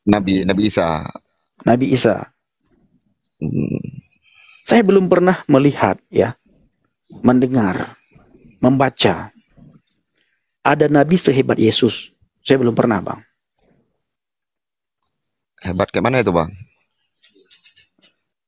Nabi Isa. Nabi Isa. Hmm. Saya belum pernah melihat, ya, mendengar, membaca ada nabi sehebat Yesus. Saya belum pernah, Bang. Hebat kayak mana itu, Bang?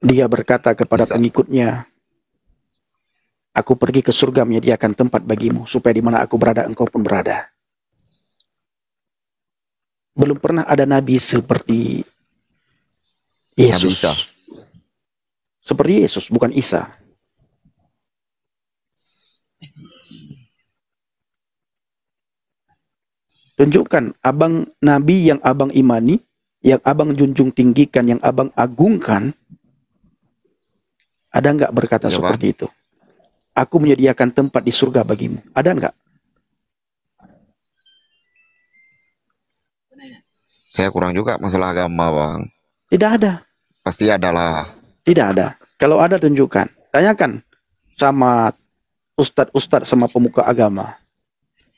Dia berkata kepada Bisa. pengikutnya, aku pergi ke surga menyediakan tempat bagimu, supaya di mana aku berada, engkau pun berada. Belum pernah ada nabi seperti Nabi Yesus. Isa. Seperti Yesus, bukan Isa. Tunjukkan abang nabi yang abang imani, yang abang junjung tinggikan, yang abang agungkan. Ada nggak berkata Iya, seperti Bang. itu? Aku menyediakan tempat di surga bagimu. Ada nggak? Saya kurang juga masalah agama, Bang. Tidak ada. Pasti adalah. Tidak ada. Kalau ada, tunjukkan. Tanyakan sama ustadz-ustadz, sama pemuka agama.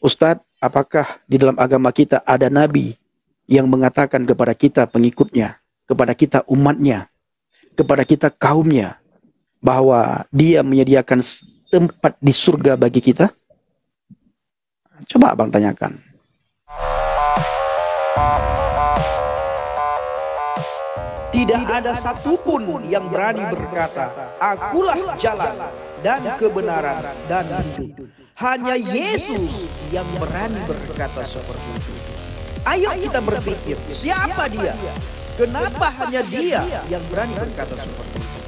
Ustadz, apakah di dalam agama kita ada nabi yang mengatakan kepada kita pengikutnya, kepada kita umatnya, kepada kita kaumnya, bahwa dia menyediakan tempat di surga bagi kita? Coba abang tanyakan. Tidak ada satupun yang berani berkata, akulah jalan dan kebenaran dan hidup. Hanya Yesus yang berani berkata seperti itu. Ayo kita berpikir, siapa dia? Kenapa hanya dia yang berani berkata seperti itu?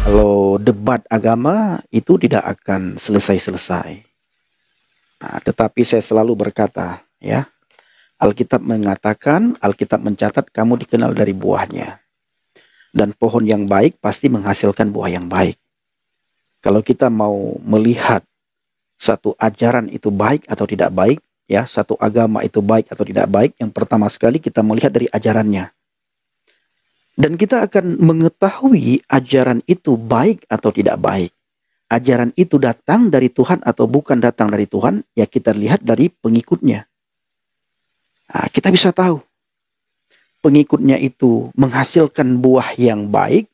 Kalau debat agama itu tidak akan selesai-selesai. Nah, tetapi saya selalu berkata, ya, Alkitab mengatakan, Alkitab mencatat kamu dikenal dari buahnya. Dan pohon yang baik pasti menghasilkan buah yang baik. Kalau kita mau melihat satu ajaran itu baik atau tidak baik, ya, satu agama itu baik atau tidak baik, yang pertama sekali kita melihat dari ajarannya. Dan kita akan mengetahui ajaran itu baik atau tidak baik. Ajaran itu datang dari Tuhan atau bukan datang dari Tuhan, ya kita lihat dari pengikutnya. Nah, kita bisa tahu pengikutnya itu menghasilkan buah yang baik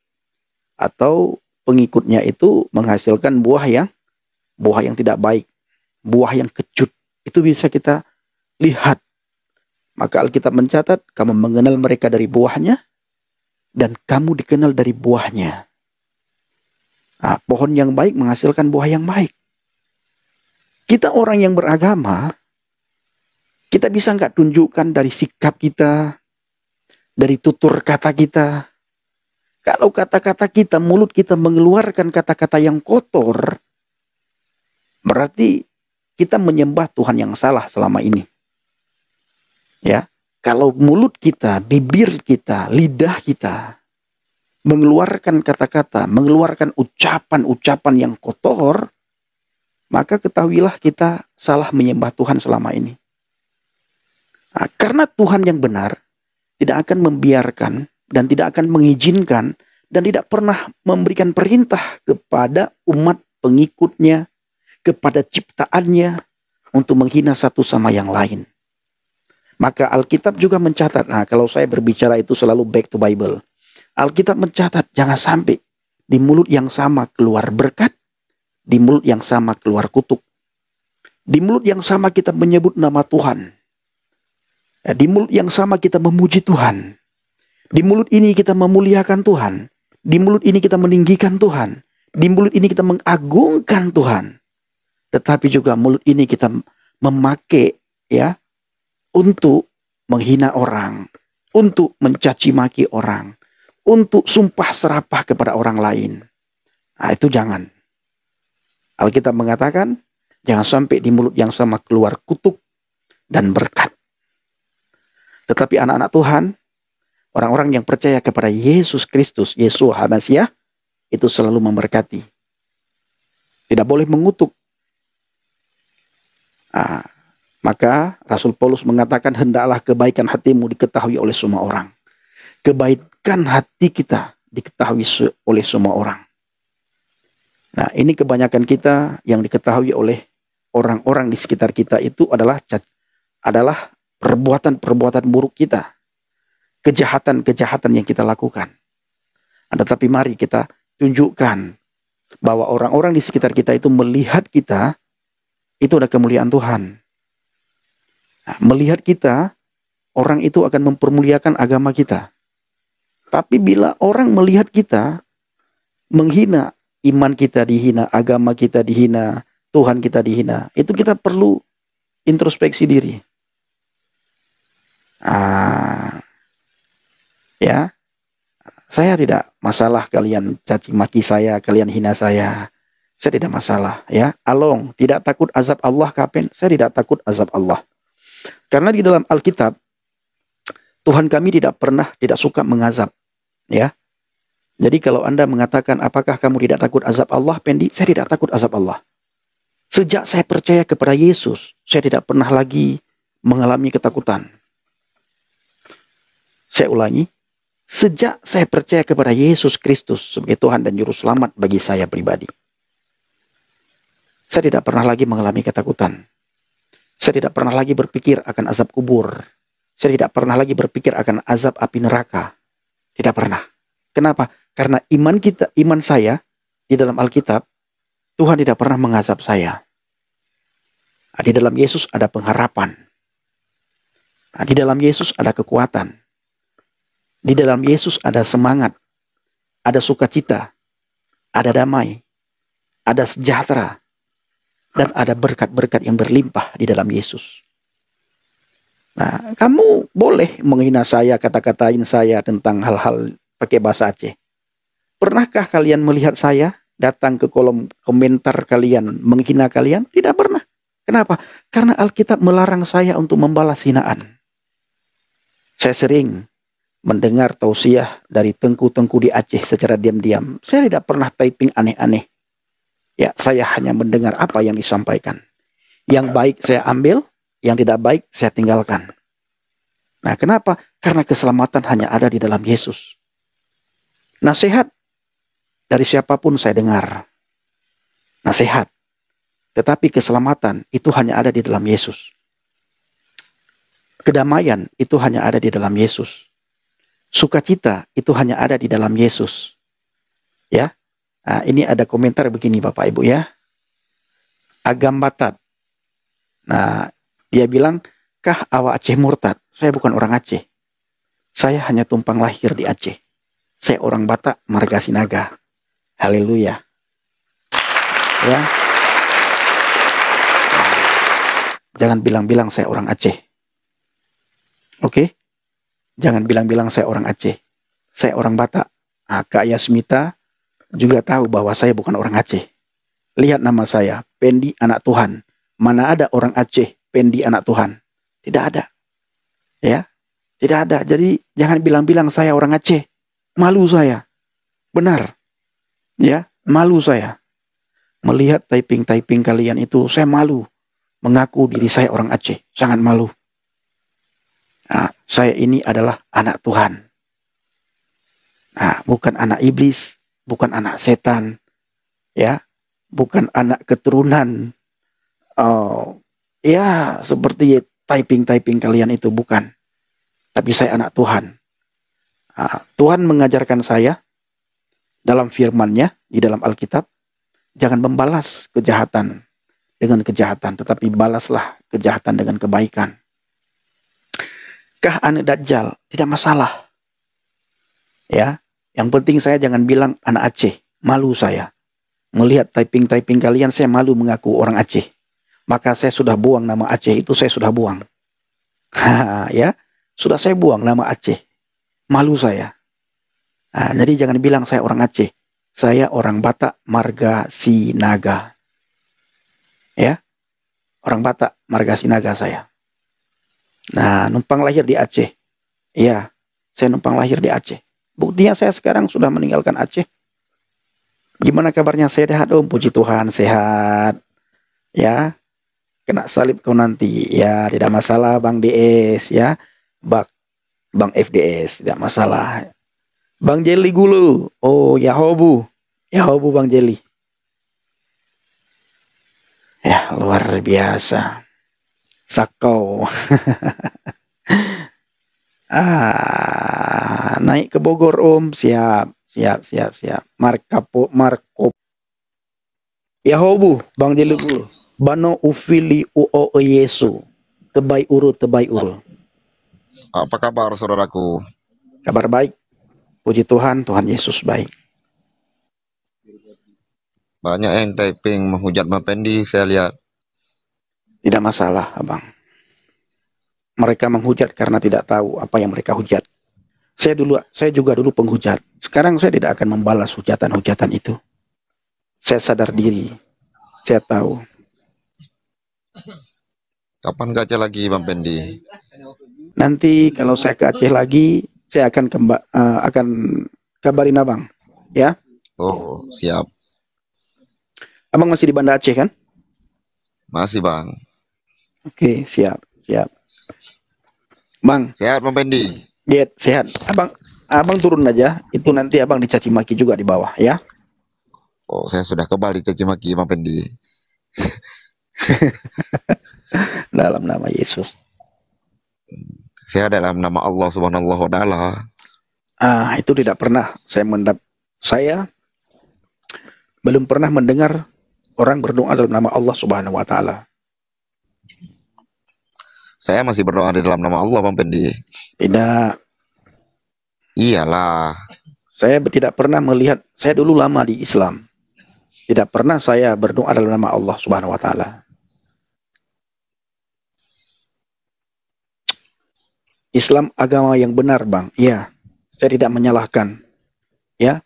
atau pengikutnya itu menghasilkan buah yang tidak baik, buah yang kecut. Itu bisa kita lihat. Maka Alkitab mencatat, kamu mengenal mereka dari buahnya, dan kamu dikenal dari buahnya. Nah, pohon yang baik menghasilkan buah yang baik. Kita orang yang beragama, kita bisa nggak tunjukkan dari sikap kita, dari tutur kata kita. Kalau kata-kata kita, mulut kita mengeluarkan kata-kata yang kotor, berarti kita menyembah Tuhan yang salah selama ini. Ya. Kalau mulut kita, bibir kita, lidah kita mengeluarkan kata-kata, mengeluarkan ucapan-ucapan yang kotor, maka ketahuilah kita salah menyembah Tuhan selama ini. Nah, karena Tuhan yang benar tidak akan membiarkan dan tidak akan mengizinkan dan tidak pernah memberikan perintah kepada umat pengikutnya, kepada ciptaannya untuk menghina satu sama yang lain. Maka Alkitab juga mencatat, nah kalau saya berbicara itu selalu back to Bible. Alkitab mencatat, jangan sampai di mulut yang sama keluar berkat, di mulut yang sama keluar kutuk. Di mulut yang sama kita menyebut nama Tuhan. Di mulut yang sama kita memuji Tuhan. Di mulut ini kita memuliakan Tuhan. Di mulut ini kita meninggikan Tuhan. Di mulut ini kita mengagungkan Tuhan. Tetapi juga mulut ini kita memakai, ya, untuk menghina orang, untuk mencaci maki orang, untuk sumpah serapah kepada orang lain. Nah, itu jangan. Alkitab mengatakan, jangan sampai di mulut yang sama keluar kutuk dan berkat. Tetapi anak-anak Tuhan, orang-orang yang percaya kepada Yesus Kristus, Yeshua HaMasiah, itu selalu memberkati. Tidak boleh mengutuk. Maka Rasul Paulus mengatakan, hendaklah kebaikan hatimu diketahui oleh semua orang. Kebaikan hati kita diketahui oleh semua orang. Nah, ini kebanyakan kita yang diketahui oleh orang-orang di sekitar kita itu adalah perbuatan-perbuatan buruk kita. Kejahatan-kejahatan yang kita lakukan. Tetapi mari kita tunjukkan bahwa orang-orang di sekitar kita itu melihat kita, itu ada kemuliaan Tuhan. Nah, melihat kita, orang itu akan mempermuliakan agama kita. Tapi bila orang melihat kita, menghina, iman kita dihina, agama kita dihina, Tuhan kita dihina, itu kita perlu introspeksi diri. Ya, saya tidak masalah kalian caci maki saya, kalian hina saya. Saya tidak masalah, ya. Along, tidak takut azab Allah kapan? Saya tidak takut azab Allah. Karena di dalam Alkitab, Tuhan kami tidak suka mengazab, ya. Jadi kalau Anda mengatakan, apakah kamu tidak takut azab Allah, Pendi? Saya tidak takut azab Allah. Sejak saya percaya kepada Yesus, saya tidak pernah lagi mengalami ketakutan. Saya ulangi, sejak saya percaya kepada Yesus Kristus sebagai Tuhan dan Juru Selamat bagi saya pribadi, saya tidak pernah lagi mengalami ketakutan. Saya tidak pernah lagi berpikir akan azab kubur. Saya tidak pernah lagi berpikir akan azab api neraka. Tidak pernah. Kenapa? Karena iman saya di dalam Alkitab, Tuhan tidak pernah mengazab saya. Di dalam Yesus ada pengharapan. Di dalam Yesus ada kekuatan. Di dalam Yesus ada semangat, ada sukacita, ada damai, ada sejahtera, dan ada berkat-berkat yang berlimpah di dalam Yesus. Nah, kamu boleh menghina saya, kata-katain saya tentang hal-hal pakai bahasa Aceh. Pernahkah kalian melihat saya datang ke kolom komentar kalian, menghina kalian? Tidak pernah. Kenapa? Karena Alkitab melarang saya untuk membalas hinaan. Saya sering mendengar tausiah dari tengku-tengku di Aceh secara diam-diam. Saya tidak pernah typing aneh-aneh. Ya, saya hanya mendengar apa yang disampaikan. Yang baik saya ambil, yang tidak baik saya tinggalkan. Nah, kenapa? Karena keselamatan hanya ada di dalam Yesus. Nasihat dari siapapun saya dengar. Nasihat. Tetapi keselamatan itu hanya ada di dalam Yesus. Kedamaian itu hanya ada di dalam Yesus. Sukacita itu hanya ada di dalam Yesus. Ya. Nah, ini ada komentar begini Bapak Ibu ya. Agam Batat. Nah, dia bilang, kah awak Aceh murtad? Saya bukan orang Aceh. Saya hanya tumpang lahir di Aceh. Saya orang Batak, Marga Sinaga. Haleluya. Ya. Jangan bilang-bilang saya orang Aceh. Oke? Jangan bilang-bilang saya orang Aceh. Saya orang Batak. Kak Yasmita juga tahu bahwa saya bukan orang Aceh. Lihat nama saya, Pendi anak Tuhan. Mana ada orang Aceh, Pendi anak Tuhan? Tidak ada. Ya, tidak ada. Jadi jangan bilang-bilang saya orang Aceh. Malu saya. Benar. Ya, malu saya. Melihat typing-typing kalian itu, saya malu. Mengaku diri saya orang Aceh. Sangat malu. Nah, saya ini adalah anak Tuhan. Nah, bukan anak iblis. Bukan anak setan, ya, bukan anak keturunan, ya seperti typing kalian itu, bukan. Tapi saya anak Tuhan. Tuhan mengajarkan saya dalam firman-Nya di dalam Alkitab, jangan membalas kejahatan dengan kejahatan, tetapi balaslah kejahatan dengan kebaikan. Kah anak Dajjal? Tidak masalah, ya. Yang penting saya jangan bilang anak Aceh. Malu saya. Melihat typing kalian, saya malu mengaku orang Aceh. Maka saya sudah buang nama Aceh itu, saya sudah buang. Ya, sudah saya buang nama Aceh. Malu saya. Jadi jangan bilang saya orang Aceh. Saya orang Batak, Marga Sinaga. Ya, orang Batak, Marga Sinaga saya. Nah, numpang lahir di Aceh. Iya, saya numpang lahir di Aceh. Buktinya saya sekarang sudah meninggalkan Aceh. Gimana kabarnya? Sehat Om? Puji Tuhan sehat. Ya, kena salib kau nanti. Ya, tidak masalah Bang DS ya. Bang FDS tidak masalah. Bang Jeli Gulu. Oh, Yahobu. Yahobu Bang Jeli. Ya, luar biasa. Sakau. Naik ke Bogor Om. Siap. Marco. Yahobu Bang Jeli Gulu. Bano ufili uo Yesu. Tebai uru. Apa kabar saudaraku? Kabar baik. Puji Tuhan, Tuhan Yesus baik. Banyak yang typing menghujat Bang Pendi, saya lihat. Tidak masalah, Abang. Mereka menghujat karena tidak tahu apa yang mereka hujat. Saya juga dulu penghujat. Sekarang saya tidak akan membalas hujatan-hujatan itu. Saya sadar diri. Saya tahu. Kapan ke Aceh lagi Bang Pendi? Nanti kalau saya ke Aceh lagi, saya akan kabarin Abang. Ya. Oh, siap. Abang masih di Banda Aceh kan? Masih Bang. Oke, siap. Bang. Sehat Bang Pendi? Sehat. Abang turun aja. Itu nanti Abang dicaci maki juga di bawah ya. Oh, saya sudah kebal dicaci maki Bang Pendi. Dalam nama Yesus. Saya dalam nama Allah Subhanahu wa taala. Itu tidak pernah saya belum pernah mendengar orang berdoa dalam nama Allah Subhanahu wa taala. Saya masih berdoa di dalam nama Allah Bang Pendi. Tidak. Iyalah. Saya tidak pernah melihat, saya dulu lama di Islam. Tidak pernah saya berdoa dalam nama Allah Subhanahu wa taala. Islam agama yang benar, Bang. Ya, saya tidak menyalahkan. Ya,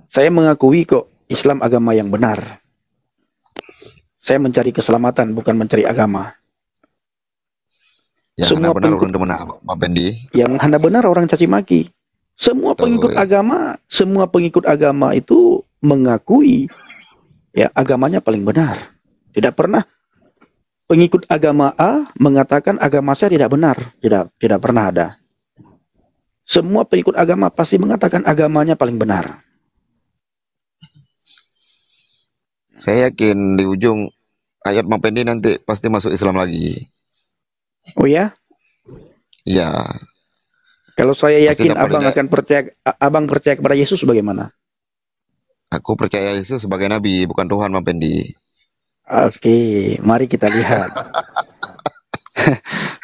saya mengakui kok Islam agama yang benar. Saya mencari keselamatan, bukan mencari agama. Yang Semua benar pengikut, orang kemana Bang Pendi? yang hana benar orang caci maki. Semua pengikut agama itu mengakui ya agamanya paling benar. Tidak pernah pengikut agama A mengatakan agama saya tidak benar. Tidak pernah ada. Semua pengikut agama pasti mengatakan agamanya paling benar. Saya yakin di ujung ayat Bang Pendi nanti pasti masuk Islam lagi. Oh ya? Iya. Kalau saya Pasti yakin dapat abang percaya kepada Yesus bagaimana? Aku percaya Yesus sebagai nabi, bukan Tuhan Bang Pendi. Oke, mari kita lihat.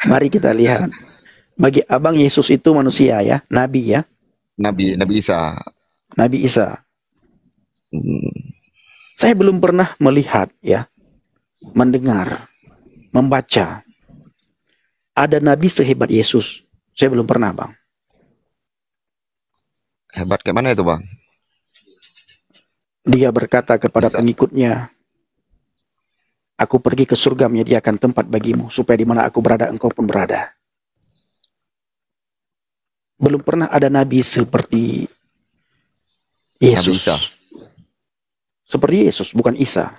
Mari kita lihat. Bagi abang Yesus itu manusia ya, nabi ya. Nabi Isa. Nabi Isa. Hmm. Saya belum pernah melihat ya, mendengar, membaca ada nabi sehebat Yesus. Saya belum pernah, Bang. Hebat kayak mana itu Bang? Dia berkata kepada Bisa. pengikutnya, aku pergi ke surga menyediakan tempat bagimu, supaya di mana aku berada, engkau pun berada. Belum pernah ada nabi seperti Yesus. Nabi Isa. Seperti Yesus, bukan Isa.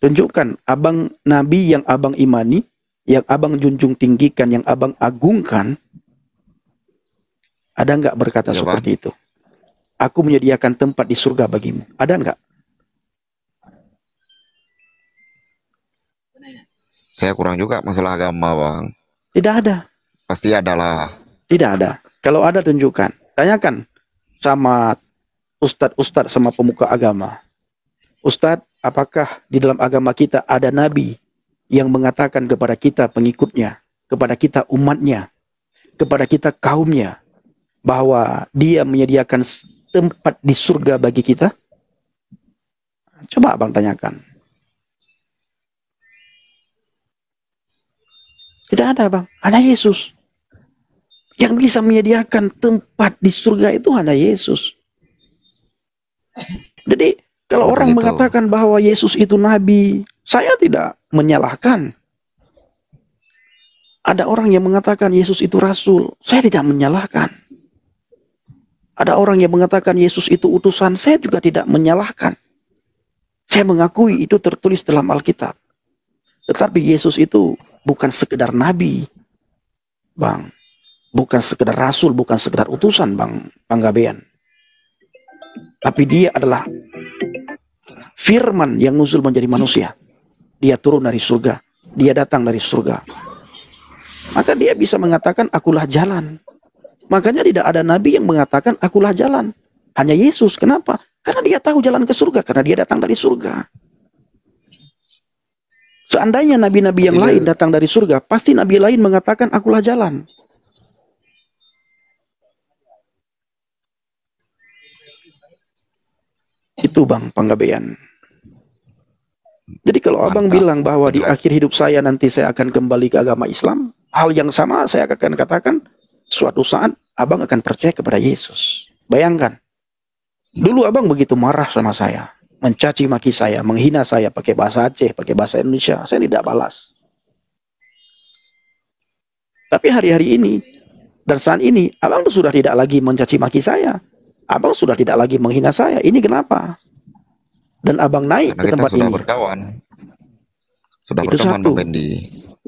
Tunjukkan abang nabi yang abang imani, yang abang junjung tinggikan, yang abang agungkan. Ada nggak berkata Ya, seperti itu? Aku menyediakan tempat di surga bagimu. Ada nggak? Saya kurang juga masalah agama Bang. Tidak ada. Pasti ada lah. Tidak ada. Kalau ada tunjukkan. Tanyakan sama ustadz-ustadz sama pemuka agama. Ustadz, apakah di dalam agama kita ada nabi yang mengatakan kepada kita pengikutnya, kepada kita umatnya, kepada kita kaumnya, bahwa dia menyediakan tempat di surga bagi kita? Coba abang tanyakan. Tidak ada bang, hanya Yesus. Yang bisa menyediakan tempat di surga itu hanya Yesus. Jadi kalau orang begitu. mengatakan bahwa Yesus itu nabi, saya tidak menyalahkan. Ada orang yang mengatakan Yesus itu rasul, saya tidak menyalahkan. Ada orang yang mengatakan Yesus itu utusan, saya juga tidak menyalahkan. Saya mengakui itu tertulis dalam Alkitab. Tetapi Yesus itu bukan sekedar nabi, Bang. Bukan sekedar rasul, bukan sekedar utusan, Bang Panggabean. Tapi dia adalah firman yang nuzul menjadi manusia. Dia turun dari surga. Dia datang dari surga. Maka dia bisa mengatakan, akulah jalan. Makanya tidak ada nabi yang mengatakan, akulah jalan. Hanya Yesus. Kenapa? Karena dia tahu jalan ke surga. Karena dia datang dari surga. Seandainya nabi-nabi yang lain datang dari surga, pasti nabi lain mengatakan, akulah jalan. Itu Bang Panggabean. Jadi kalau Abang bilang bahwa di akhir hidup saya nanti saya akan kembali ke agama Islam, hal yang sama saya akan katakan, suatu saat Abang akan percaya kepada Yesus. Bayangkan, dulu Abang begitu marah sama saya, mencaci maki saya, menghina saya pakai bahasa Aceh, pakai bahasa Indonesia, saya tidak balas. Tapi hari-hari ini, dan saat ini, Abang sudah tidak lagi mencaci maki saya. Abang sudah tidak lagi menghina saya. Ini kenapa? Dan Abang naik Karena ke kita tempat sudah ini. berkawan. Sudah Itu berteman satu. Bang Pendi.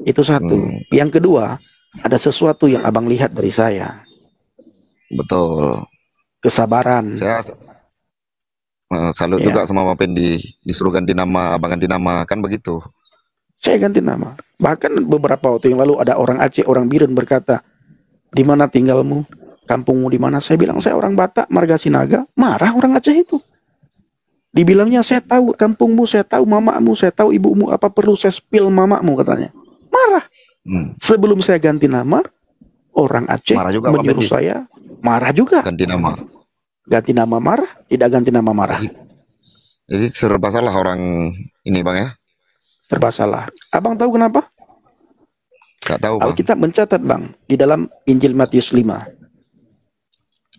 Itu satu. Yang kedua, ada sesuatu yang Abang lihat dari saya. Betul. Kesabaran. Saya salut Ya. juga sama Bang Pendi. Disuruh ganti nama, Abang ganti nama. Kan begitu. Saya ganti nama. Bahkan beberapa waktu yang lalu ada orang Aceh, orang Biren berkata, di mana tinggalmu? Kampungmu di mana? Saya bilang saya orang Batak, Marga Sinaga. Marah orang Aceh itu. Dibilangnya saya tahu kampungmu, saya tahu mamamu, saya tahu ibumu. Apa perlu saya spill mamamu katanya? Marah. Sebelum saya ganti nama, orang Aceh Marah juga, menyuruh Bang Pendi. saya marah juga. Ganti nama. Ganti nama marah, tidak ganti nama marah. Jadi serba salah orang ini Bang ya. Serba salah. Abang tahu kenapa? Gak tahu Bang. Alkitab mencatat Bang, di dalam Injil Matius 5.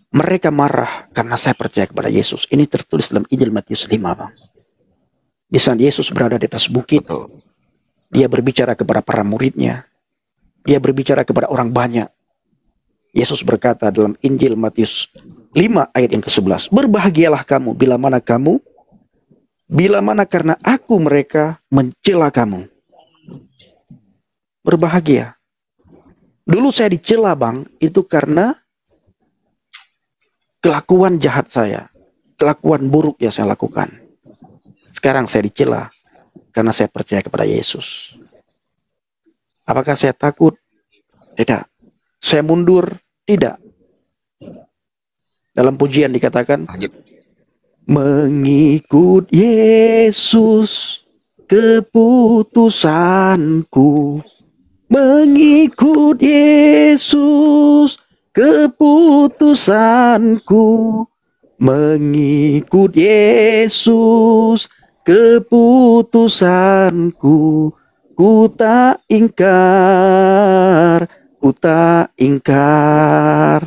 Mereka marah karena saya percaya kepada Yesus. Ini tertulis dalam Injil Matius 5 Bang. Di saat Yesus berada di atas bukit, Betul. dia berbicara kepada para muridnya. Dia berbicara kepada orang banyak. Yesus berkata dalam Injil Matius 5 ayat yang ke-11. Berbahagialah kamu bila mana karena aku mereka mencela kamu. Berbahagia. Dulu saya dicela Bang, itu karena kelakuan jahat saya. Kelakuan buruk yang saya lakukan. Sekarang saya dicela karena saya percaya kepada Yesus. Apakah saya takut? Tidak. Saya mundur? Tidak. Dalam pujian dikatakan, mengikut Yesus keputusanku. Mengikut Yesus keputusanku. Mengikut Yesus keputusanku. Ku tak ingkar, ku tak ingkar.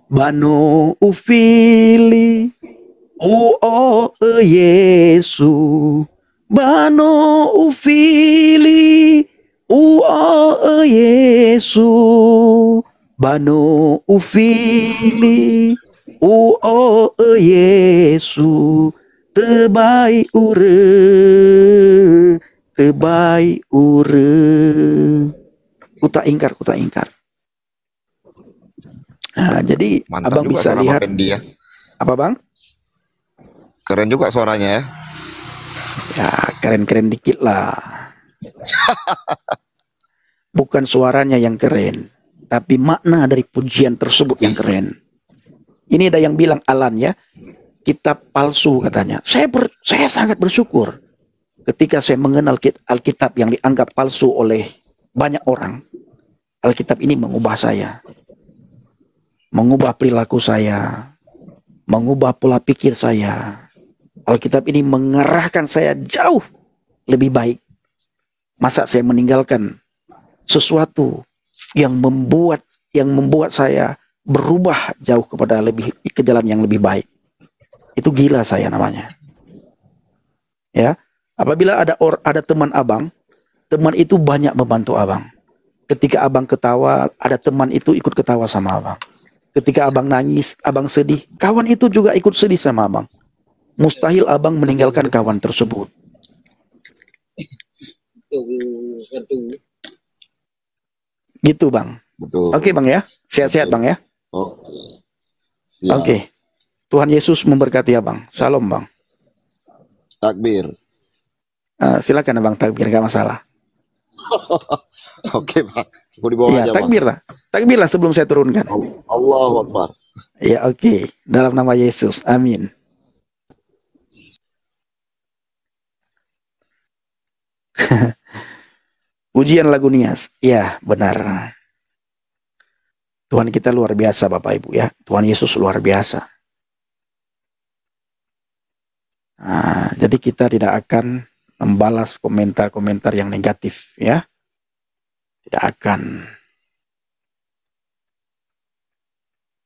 Bano ufili Yesu. Bano ufili Yesu. Bano ufili Yesu. Tebai ure. Ku tak ingkar. Nah, jadi Mantap Abang juga bisa suara lihat Bang Pendi ya. apa Bang? Keren juga suaranya ya. Ya keren-keren dikit lah. Bukan suaranya yang keren, tapi makna dari pujian tersebut yang keren. Ini ada yang bilang Alan ya, kitab palsu katanya. Saya sangat bersyukur ketika saya mengenal Alkitab yang dianggap palsu oleh banyak orang. Alkitab ini mengubah saya. Mengubah perilaku saya, mengubah pola pikir saya. Alkitab ini mengarahkan saya jauh lebih baik. Masa saya meninggalkan sesuatu yang membuat saya berubah jauh ke jalan yang lebih baik. Itu gila saya namanya. Ya, apabila ada teman Abang, teman itu banyak membantu Abang. Ketika abang ketawa, ada teman itu ikut ketawa sama abang. Ketika abang nangis, abang sedih, kawan itu juga ikut sedih sama abang. Mustahil abang meninggalkan kawan tersebut. Gitu bang. Betul. Oke bang ya, sehat-sehat bang ya. Oke. Siap. Oke. Tuhan Yesus memberkati abang. Salam bang. Takbir. Silakan abang takbir, gak masalah. Oke Bang. Mau dibawa Iya, aja Bang. takbir lah. Takbir lah sebelum saya turunkan. Allahu Akbar. Ya oke. Dalam nama Yesus. Amin. Ujian lagu Nias. Ya, benar. Tuhan kita luar biasa Bapak Ibu ya. Tuhan Yesus luar biasa. Nah, jadi kita tidak akan membalas komentar-komentar yang negatif ya. Tidak akan.